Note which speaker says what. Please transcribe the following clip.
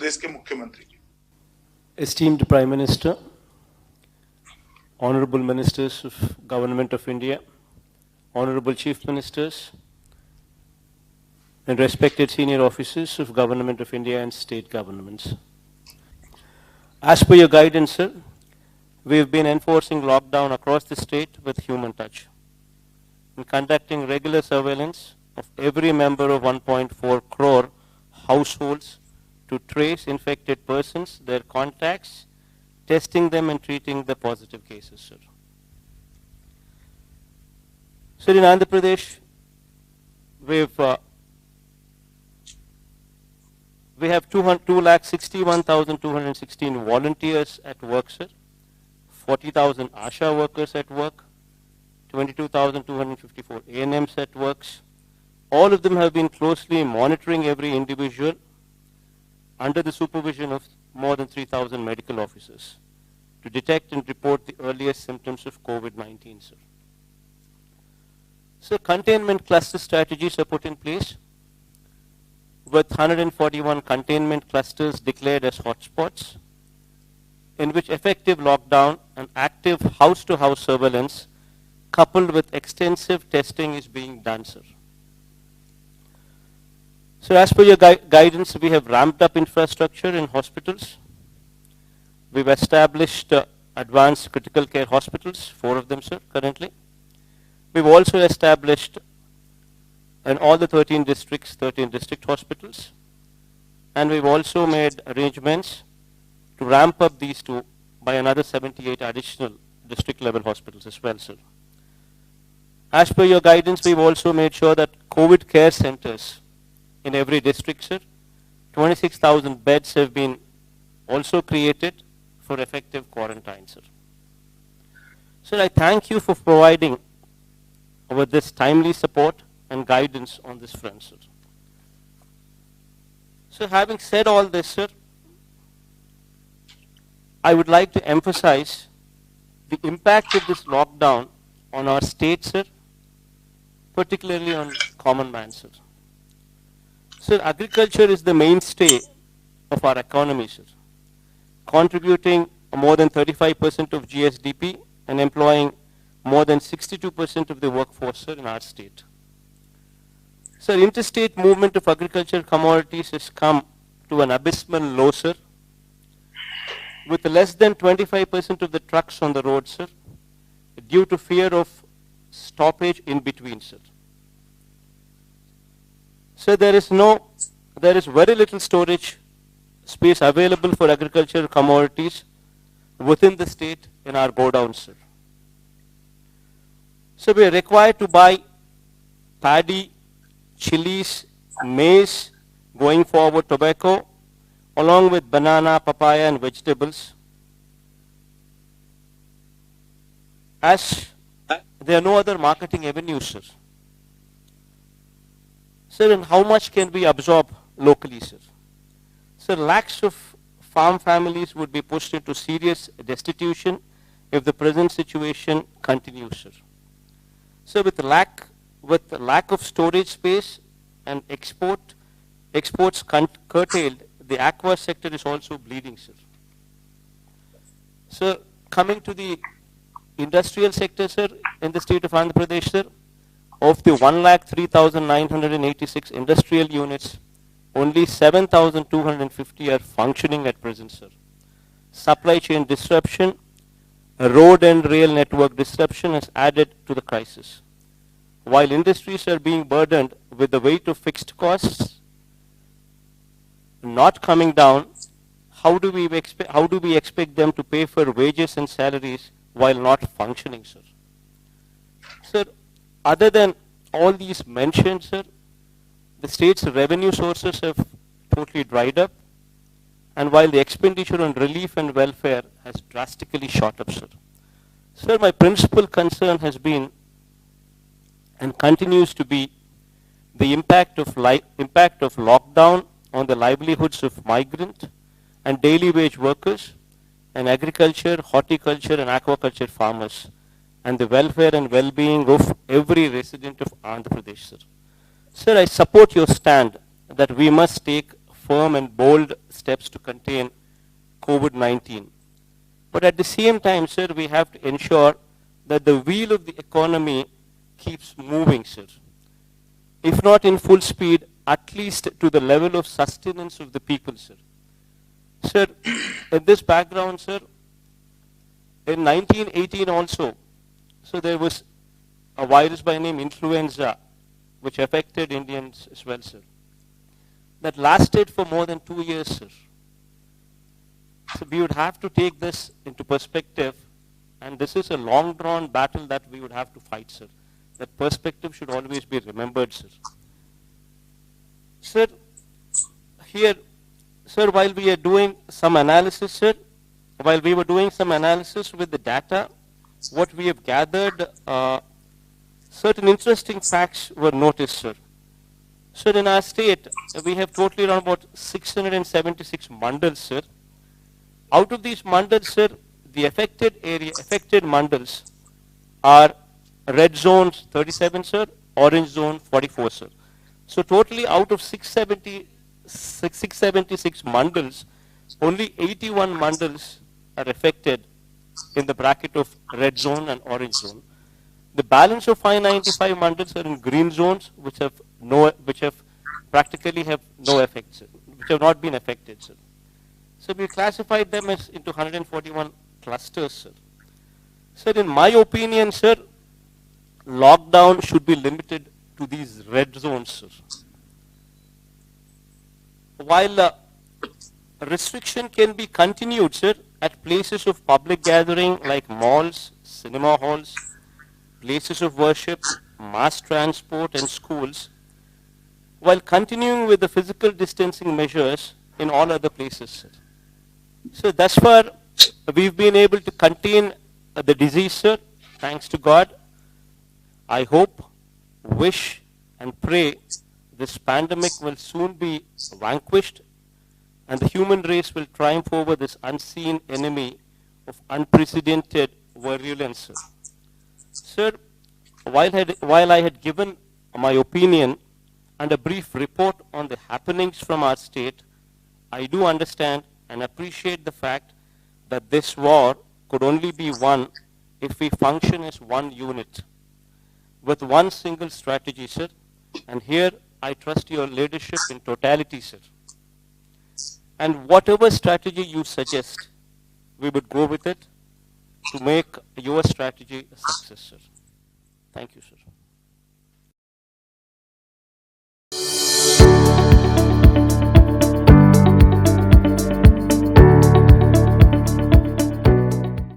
Speaker 1: प्रदेश के मुख्यमंत्री जी।
Speaker 2: Esteemed Prime Minister, Honorable Ministers of Government of India, Honorable Chief Ministers, and respected senior officers of Government of India and state governments. As per your guidance, sir, we have been enforcing lockdown across the state with human touch and conducting regular surveillance of every member of 1.4 crore households to trace infected persons, their contacts, testing them and treating the positive cases, sir. Sir, in Andhra Pradesh, we have 2,61,216 volunteers at work, sir, 40,000 ASHA workers at work, 22,254 ANMs at works. All of them have been closely monitoring every individual under the supervision of more than 3,000 medical officers to detect and report the earliest symptoms of COVID-19, sir. So containment cluster strategies are put in place with 141 containment clusters declared as hotspots, in which effective lockdown and active house-to-house surveillance coupled with extensive testing is being done, sir. So as per your guidance, we have ramped up infrastructure in hospitals. We've established advanced critical care hospitals, 4 of them, sir, currently. We've also established in all the 13 districts, 13 district hospitals. And we've also made arrangements to ramp up these 2 by another 78 additional district level hospitals as well, sir. As per your guidance, we've also made sure that COVID care centers in every district, sir, 26,000 beds have been also created for effective quarantine, sir. Sir, I thank you for providing with this timely support and guidance on this front, sir. So having said all this, sir, I would like to emphasize the impact of this lockdown on our state, sir, particularly on common man, sir. Sir, agriculture is the mainstay of our economy, sir, contributing more than 35% of GSDP and employing more than 62% of the workforce, sir, in our state. Sir, interstate movement of agricultural commodities has come to an abysmal low, sir, with less than 25% of the trucks on the road, sir, due to fear of stoppage in between, sir. So there is very little storage space available for agricultural commodities within the state in our godowns, sir. So we are required to buy paddy, chilies, maize, going forward tobacco, along with banana, papaya and vegetables. As there are no other marketing avenues, sir. Sir, and how much can we absorb locally, sir? Sir, lakhs of farm families would be pushed into serious destitution if the present situation continues, sir. So with lack of storage space and exports curtailed, the aqua sector is also bleeding, sir. So coming to the industrial sector, sir, in the state of Andhra Pradesh, sir, of the 1,03,986 industrial units, only 7,250 are functioning at present, sir. Supply chain disruption, road and rail network disruption has added to the crisis. While industries are being burdened with the weight of fixed costs not coming down, how do we expect them to pay for wages and salaries while not functioning, sir? Sir, other than all these mentioned, sir, the state's revenue sources have totally dried up, and while the expenditure on relief and welfare has drastically shot up, sir. Sir, my principal concern has been and continues to be the impact of lockdown on the livelihoods of migrant and daily wage workers and agriculture, horticulture and aquaculture farmers, and the welfare and well-being of every resident of Andhra Pradesh, sir. Sir, I support your stand that we must take firm and bold steps to contain COVID-19. But at the same time, sir, we have to ensure that the wheel of the economy keeps moving, sir. If not in full speed, at least to the level of sustenance of the people, sir. Sir, in this background, sir, in 1918 also, so there was a virus by name influenza, which affected Indians as well, sir. That lasted for more than 2 years, sir. So we would have to take this into perspective, and this is a long-drawn battle that we would have to fight, sir. That perspective should always be remembered, sir. Sir, here, sir, while we are doing some analysis, sir, while we were doing some analysis with the data, what we have gathered, certain interesting facts were noticed, sir. Sir, in our state, we have totally around about 676 mandals, sir. Out of these mandals, sir, the affected mandals are red zones 37, sir, orange zone 44, sir. So totally out of 676 mandals, only 81 mandals are affected in the bracket of red zone and orange zone. The balance of 595 mandals are in green zones, which have practically have no effect, sir, which have not been affected, sir. So we classified them as into 141 clusters, sir. Sir, in my opinion, sir, lockdown should be limited to these red zones, sir. While restriction can be continued, sir, at places of public gathering like malls, cinema halls, places of worship, mass transport and schools, while continuing with the physical distancing measures in all other places, sir. So thus far, we've been able to contain the disease, sir, thanks to God. I hope, wish and pray this pandemic will soon be vanquished and the human race will triumph over this unseen enemy of unprecedented virulence, sir. Sir, while I had given my opinion and a brief report on the happenings from our state, I do understand and appreciate the fact that this war could only be won if we function as one unit, with one single strategy, sir. And here I trust your leadership in totality, sir. And whatever strategy you suggest, we would go with it to make your strategy a success, sir. Thank you, sir.